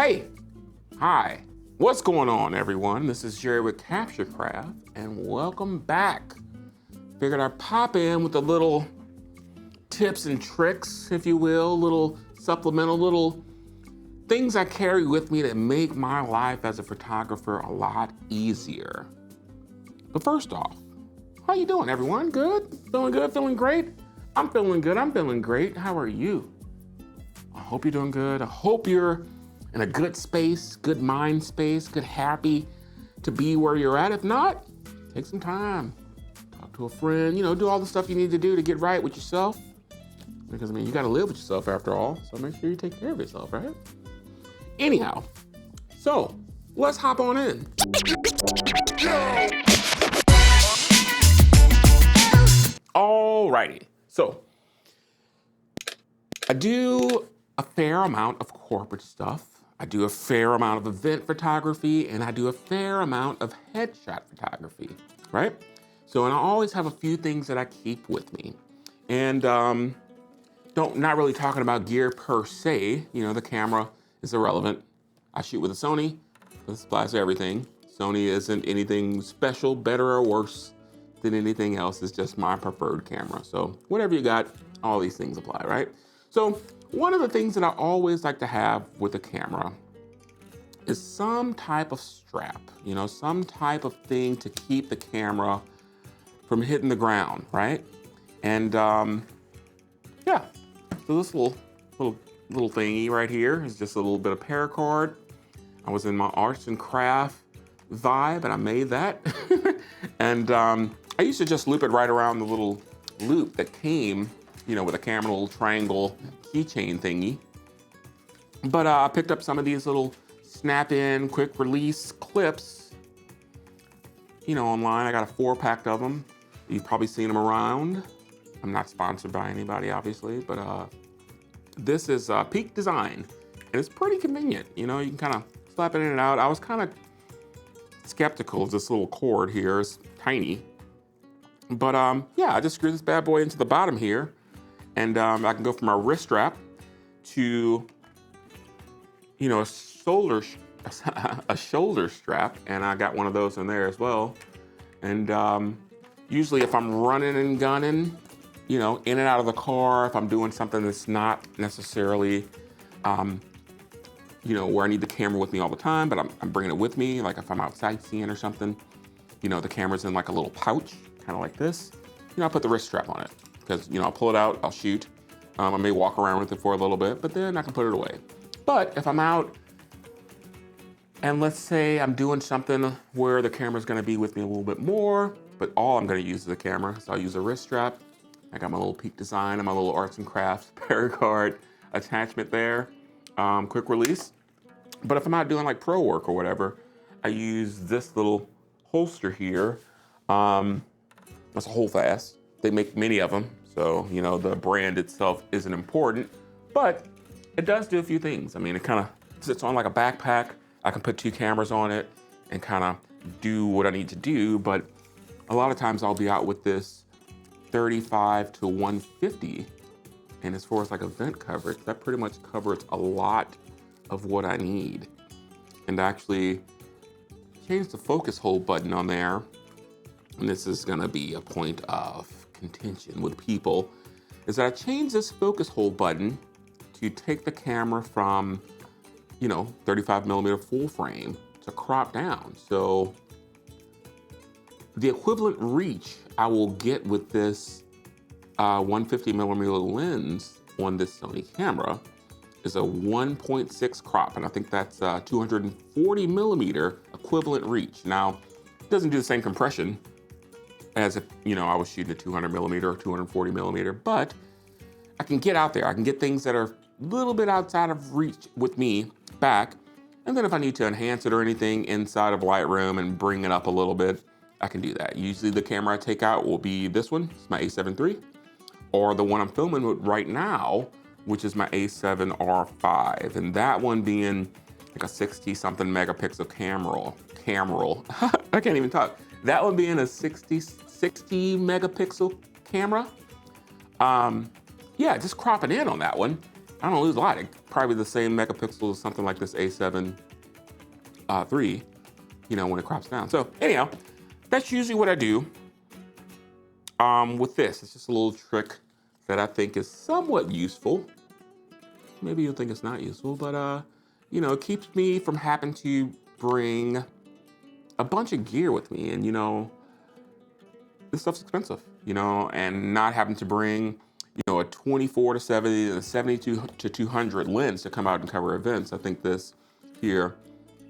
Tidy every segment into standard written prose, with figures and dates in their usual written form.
Hey, hi, what's going on everyone? This is Jerry with CaptureCraft and welcome back. Figured I'd pop in with a little tips and tricks, if you will, little supplemental, little things I carry with me that make my life as a photographer a lot easier. But first off, how you doing everyone? Good? Feeling good? Feeling great? I'm feeling good, I'm feeling great. How are you? I hope you're doing good. I hope you're in a good space, good mind space, good happy to be where you're at. If not, take some time, talk to a friend, do all the stuff you need to do to get right with yourself. Because you gotta live with yourself after all, so make sure you take care of yourself, right? Anyhow, so let's hop on in. Alrighty, so I do a fair amount of corporate stuff. I do a fair amount of event photography, and I do a fair amount of headshot photography, right? So, and I always have a few things that I keep with me. And not really talking about gear per se, the camera is irrelevant. I shoot with a Sony, this applies to everything. Sony isn't anything special, better or worse than anything else. It's just my preferred camera. So whatever you got, all these things apply, right? So one of the things that I always like to have with a camera is some type of strap, some type of thing to keep the camera from hitting the ground, right? And yeah, so this little thingy right here is just a little bit of paracord. I was in my arts and craft vibe and I made that. And I used to just loop it right around the little loop that came, with a camera, little triangle keychain thingy. But I picked up some of these little snap-in, quick release clips, online. I got a 4-pack of them. You've probably seen them around. I'm not sponsored by anybody, obviously, but this is Peak Design, and it's pretty convenient. You can kind of slap it in and out. I was kind of skeptical of this little cord here. It's tiny. But yeah, I just screw this bad boy into the bottom here, and I can go from my wrist strap to, a shoulder strap, and I got one of those in there as well. And usually if I'm running and gunning, in and out of the car, if I'm doing something that's not necessarily, where I need the camera with me all the time, but I'm bringing it with me, like if I'm out sightseeing or something, the camera's in like a little pouch, kind of like this. I put the wrist strap on it because, I'll pull it out, I'll shoot. I may walk around with it for a little bit, but then I can put it away. But if I'm out and let's say I'm doing something where the camera's gonna be with me a little bit more, but all I'm gonna use is the camera, so I'll use a wrist strap. I got my little Peak Design and my little arts and crafts paracord attachment there, quick release. But if I'm out doing like pro work or whatever, I use this little holster here. That's a Holdfast. They make many of them, so the brand itself isn't important, but it does do a few things. It kind of sits on like a backpack. I can put 2 cameras on it and kind of do what I need to do, but a lot of times I'll be out with this 35 to 150, and as far as like event coverage, that pretty much covers a lot of what I need. And actually change the focus hold button on there, and this is gonna be a point of contention with people, is that I changed this focus hold button to take the camera from 35 millimeter full frame to crop down. So the equivalent reach I will get with this 150 millimeter lens on this Sony camera is a 1.6 crop, and I think that's 240 millimeter equivalent reach. Now, it doesn't do the same compression as if I was shooting a 200 millimeter or 240 millimeter, but I can get out there. I can get things that are a little bit outside of reach with me back, and then if I need to enhance it or anything inside of Lightroom and bring it up a little bit, I can do that. Usually the camera I take out will be this one, it's my A7 III, or the one I'm filming with right now, which is my A7 R5, and that one being like a 60-something megapixel camera. I can't even talk. That one being a 60 megapixel camera. Yeah, just cropping in on that one I don't lose a lot. It probably the same megapixels as something like this A7 III, you know, when it crops down. So anyhow, that's usually what I do with this. It's just a little trick that I think is somewhat useful. Maybe you'll think it's not useful, but you know, it keeps me from having to bring a bunch of gear with me. And you know, this stuff's expensive, you know, and not having to bring, you know, a 24 to 70 and a 72 to 200 lens to come out and cover events. I think this here,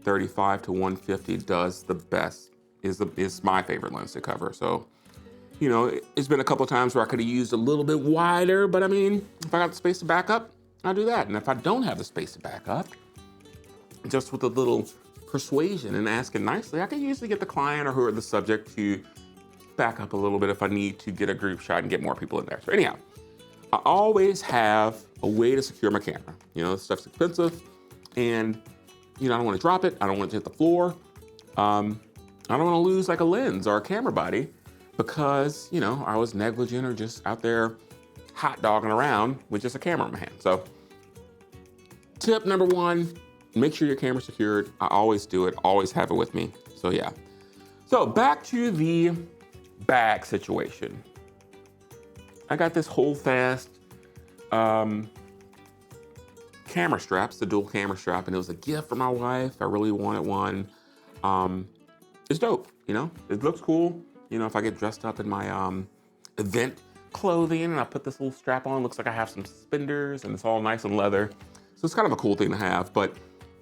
35 to 150 does the best, is my favorite lens to cover. So, you know, it's been a couple of times where I could have used a little bit wider, but I mean, if I got the space to back up, I'll do that. And if I don't have the space to back up, just with a little persuasion and asking nicely, I can usually get the client or who are the subject to back up a little bit if I need to get a group shot and get more people in there. So anyhow, I always have a way to secure my camera. You know, this stuff's expensive and, you know, I don't want to drop it. I don't want it to hit the floor. I don't want to lose like a lens or a camera body because, you know, I was negligent or just out there hot dogging around with just a camera in my hand. So tip number one, make sure your camera's secured. I always do it, always have it with me. So yeah. So back to the bag situation. I got this Holdfast camera straps, the dual camera strap, and it was a gift for my wife. I really wanted one. It's dope, you know? It looks cool. You know, if I get dressed up in my event clothing and I put this little strap on, it looks like I have some suspenders and it's all nice and leather. So it's kind of a cool thing to have, but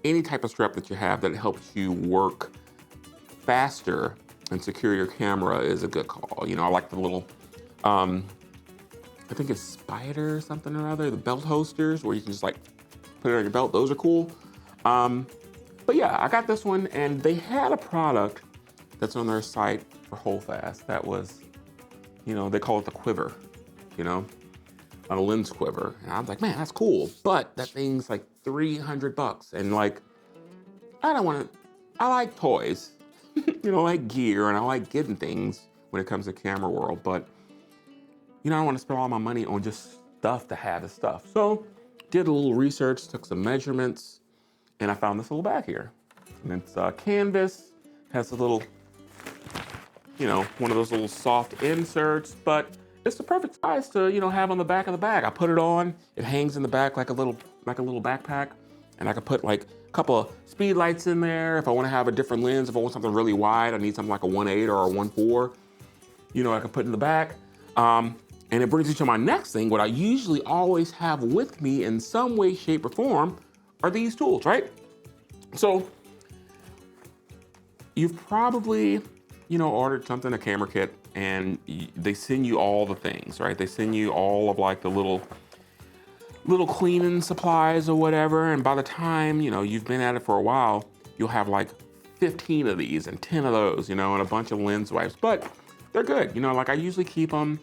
any type of strap that you have that helps you work faster and secure your camera is a good call. You know, I like the little, I think it's Spider or something or other, the belt holsters where you can just like put it on your belt. Those are cool. But yeah, I got this one and they had a product that's on their site for Holdfast that was, you know, they call it the quiver, you know, on a lens quiver. And I was like, man, that's cool. But that thing's like $300. And like, I don't want to, I like toys, you know, I like gear and I like getting things when it comes to camera world. But, you know, I don't want to spend all my money on just stuff to have the stuff. So did a little research, took some measurements, and I found this little bag here. And it's canvas, has a little, you know, one of those little soft inserts, but it's the perfect size to, you know, have on the back of the bag. I put it on, it hangs in the back like a little backpack, and I could put like a couple of speed lights in there. If I want to have a different lens, if I want something really wide, I need something like a 1.8 or a 1.4, you know, I can put in the back. And it brings me to my next thing. What I usually always have with me in some way, shape, or form are these tools, right? So you've probably, you know, ordered something, a camera kit, and they send you all the things, right? They send you all of like the little cleaning supplies or whatever. And by the time, you know, you've been at it for a while, you'll have like 15 of these and 10 of those, you know, and a bunch of lens wipes, but they're good. You know, like I usually keep them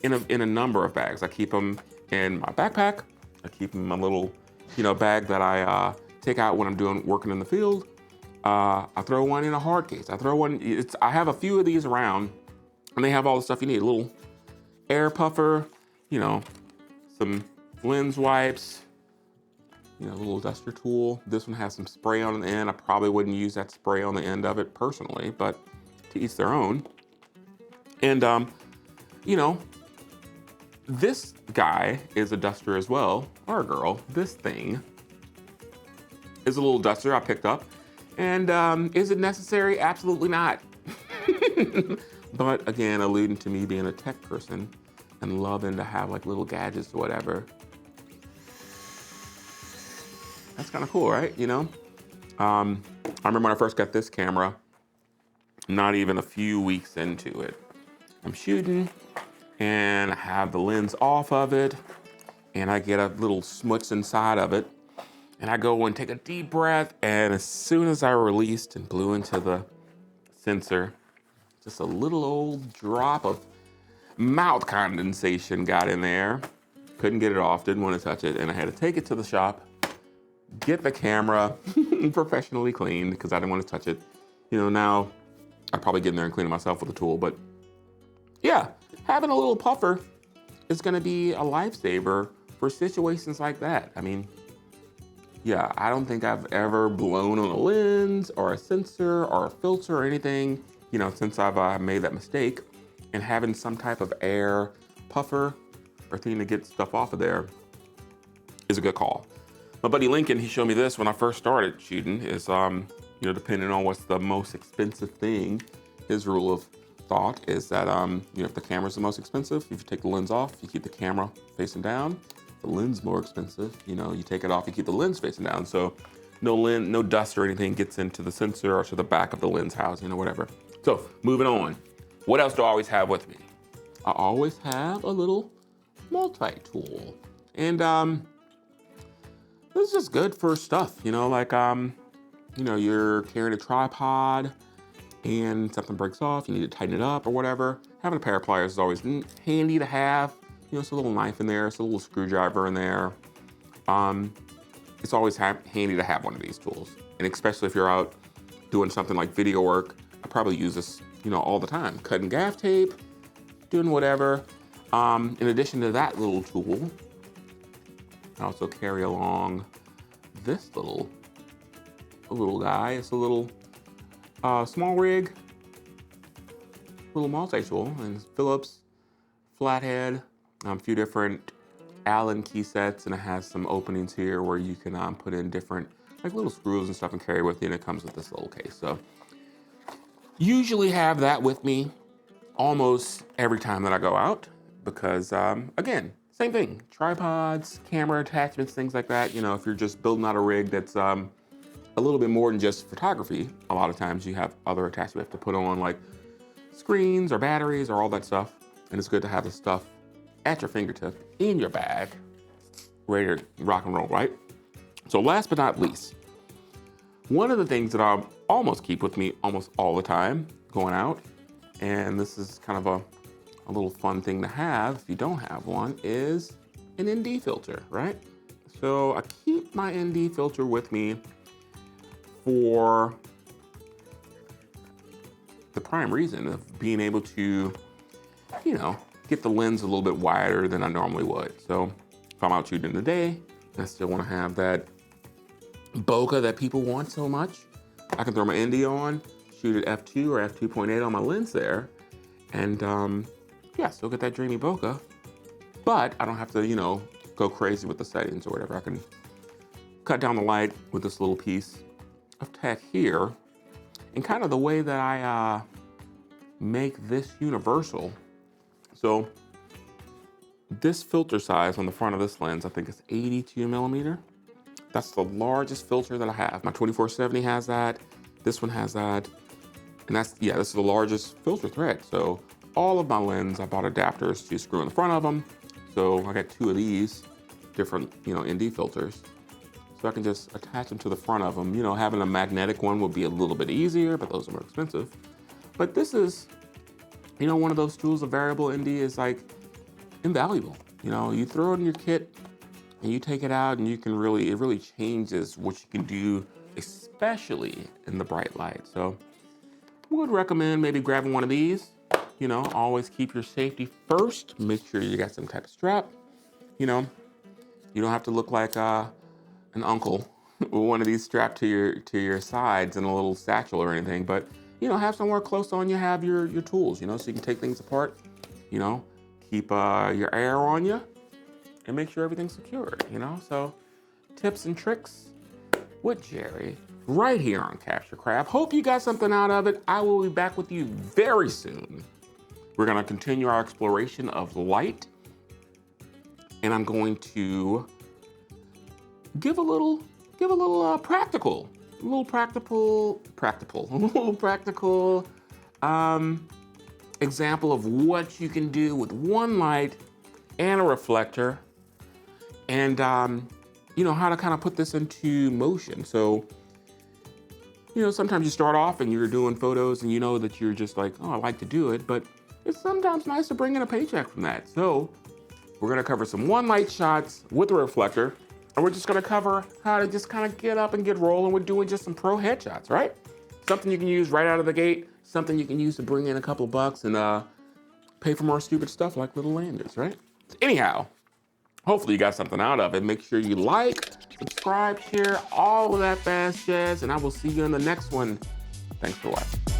in a number of bags. I keep them in my backpack. I keep them in my little, you know, bag that I take out when I'm working in the field. I throw one in a hard case. I throw one, I have a few of these around and they have all the stuff you need. A little air puffer, you know, some lens wipes, you know, a little duster tool. This one has some spray on the end. I probably wouldn't use that spray on the end of it personally, but to each their own. And, you know, this guy is a duster as well, or a girl. This thing is a little duster I picked up. And is it necessary? Absolutely not. But again, alluding to me being a tech person and loving to have like little gadgets or whatever. That's kind of cool, right? You know? I remember when I first got this camera, not even a few weeks into it. I'm shooting and I have the lens off of it and I get a little smuts inside of it and I go and take a deep breath, and as soon as I released and blew into the sensor, just a little old drop of mouth condensation got in there. Couldn't get it off, didn't want to touch it, and I had to take it to the shop, get the camera professionally cleaned because I didn't want to touch it. You know, now I'd probably get in there and clean it myself with a tool, but yeah, having a little puffer is going to be a lifesaver for situations like that. I mean, yeah, I don't think I've ever blown on a lens or a sensor or a filter or anything, you know, since I've made that mistake. And having some type of air puffer or thing to get stuff off of there is a good call. My buddy Lincoln, he showed me this when I first started shooting, is, you know, depending on what's the most expensive thing, his rule of thought is that, you know, if the camera's the most expensive, if you take the lens off, you keep the camera facing down. The lens more expensive, you know, you take it off, you keep the lens facing down. So no dust or anything gets into the sensor or to the back of the lens housing or whatever. So moving on, what else do I always have with me? I always have a little multi-tool. And this is just good for stuff, you know, like, you know, you're carrying a tripod and something breaks off, you need to tighten it up or whatever. Having a pair of pliers is always handy to have. You know, it's a little knife in there, it's a little screwdriver in there. It's always handy to have one of these tools. And especially if you're out doing something like video work, I probably use this, you know, all the time. Cutting gaff tape, doing whatever. In addition to that little tool, I also carry along this little guy. It's a little small rig, little multi-tool, and it's Phillips, flathead, a few different Allen key sets, and it has some openings here where you can put in different like little screws and stuff and carry with you, and it comes with this little case. So usually have that with me almost every time that I go out because again, same thing, tripods, camera attachments, things like that. You know, if you're just building out a rig that's a little bit more than just photography, a lot of times you have other attachments you have to put on, like screens or batteries or all that stuff. And it's good to have the stuff at your fingertip in your bag, ready to rock and roll, right? So last but not least, one of the things that I almost keep with me almost all the time going out, and this is kind of a little fun thing to have if you don't have one, is an ND filter, right? So I keep my ND filter with me for the prime reason of being able to, you know, get the lens a little bit wider than I normally would. So if I'm out shooting in the day, I still want to have that bokeh that people want so much. I can throw my ND on, shoot at f2 or f2.8 on my lens there, and yeah, still get that dreamy bokeh, but I don't have to, you know, go crazy with the settings or whatever. I can cut down the light with this little piece of tech here, and kind of the way that I make this universal. So this filter size on the front of this lens, I think it's 82 millimeter. That's the largest filter that I have. My 2470 has that. This one has that. And that's, yeah, this is the largest filter thread. So all of my lens, I bought adapters to screw in the front of them. So I got two of these different, you know, ND filters. So I can just attach them to the front of them. You know, having a magnetic one would be a little bit easier, but those are more expensive. But this is, you know, one of those tools, a variable ND is like invaluable. You know, you throw it in your kit and you take it out and you can really, it really changes what you can do, especially in the bright light. So I would recommend maybe grabbing one of these. You know, always keep your safety first. Make sure you got some type of strap. You know, you don't have to look like an uncle with one of these strapped to your sides in a little satchel or anything, but you know, have somewhere close on you, have your tools, you know, so you can take things apart, you know, keep your air on you and make sure everything's secured, you know. So tips and tricks with Jerry right here on Capture Craft. Hope you got something out of it. I will be back with you very soon. We're gonna continue our exploration of light, and I'm going to give a little practical example of what you can do with one light and a reflector, and you know, how to kind of put this into motion. So, you know, sometimes you start off and you're doing photos and you know that you're just like, oh, I like to do it, but it's sometimes nice to bring in a paycheck from that. So we're gonna cover some one light shots with a reflector, and we're just gonna cover how to just kind of get up and get rolling with doing just some pro headshots, right? Something you can use right out of the gate, something you can use to bring in a couple bucks and pay for more stupid stuff like little landers, right? Anyhow, Hopefully you got something out of it. Make sure you like, subscribe, share, all of that fast jazz, and I will see you in the next one. Thanks for watching.